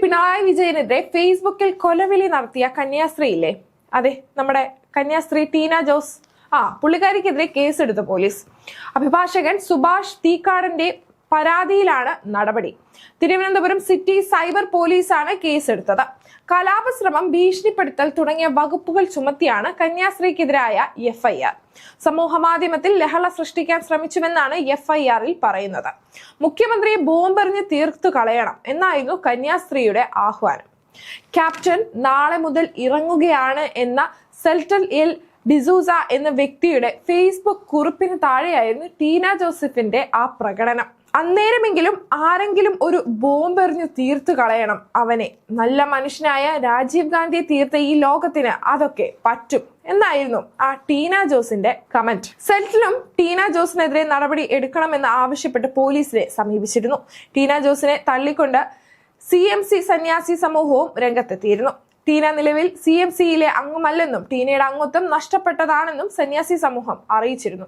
പിണറായി വിജയനെതിരെ ഫേസ്ബുക്കിൽ കൊലവിളി നടത്തിയ കന്യാസ്ത്രീയില്ലേ, അതെ, നമ്മുടെ കന്യാസ്ത്രീ ടീന ജോസ്. പുള്ളിക്കാരിക്കെതിരെ കേസെടുത്ത പോലീസ്. അഭിഭാഷകൻ സുഭാഷ് തീക്കാടന്റെ പരാതിയിലാണ് നടപടി. തിരുവനന്തപുരം സിറ്റി സൈബർ പോലീസാണ് കേസെടുത്തത്. കലാപശ്രമം, ഭീഷണിപ്പെടുത്തൽ തുടങ്ങിയ വകുപ്പുകൾ ചുമത്തിയാണ് കന്യാസ്ത്രീക്കെതിരായ എഫ്ഐആർ. സമൂഹ മാധ്യമത്തിൽ ലഹള സൃഷ്ടിക്കാൻ ശ്രമിച്ചുവെന്നാണ് എഫ്ഐആറിൽ പറയുന്നത്. മുഖ്യമന്ത്രിയെ ബോംബെറിഞ്ഞ് തീർത്തു കളയണം എന്നായിരുന്നു കന്യാസ്ത്രീയുടെ ആഹ്വാനം. ക്യാപ്റ്റൻ നാളെ മുതൽ ഇറങ്ങുകയാണ് എന്ന സെൽറ്റൽ എൽ ഡിസൂസ എന്ന വ്യക്തിയുടെ ഫേസ്ബുക്ക് കുറിപ്പിന് താഴെയായിരുന്നു ടീന ജോസഫിന്റെ ആ പ്രകടനം. അന്നേരമെങ്കിലും ആരെങ്കിലും ഒരു ബോംബെറിഞ്ഞു തീർത്തു കളയണം അവനെ. നല്ല മനുഷ്യനായ രാജീവ് ഗാന്ധിയെ തീർത്ത ഈ ലോകത്തിന് അതൊക്കെ പറ്റും എന്നായിരുന്നു ആ ടീന ജോസിന്റെ കമന്റ്. സെൽറ്റിലും ടീന ജോസിനെതിരെ നടപടി എടുക്കണമെന്ന് ആവശ്യപ്പെട്ട് പോലീസിനെ സമീപിച്ചിരുന്നു. ടീന ജോസിനെ തള്ളിക്കൊണ്ട് CMC സന്യാസി സമൂഹവും രംഗത്തെത്തിയിരുന്നു. ടീന നിലവിൽ CMCയിലെ അംഗമല്ലെന്നും ടീനയുടെ അംഗത്വം നഷ്ടപ്പെട്ടതാണെന്നും സന്യാസി സമൂഹം അറിയിച്ചിരുന്നു.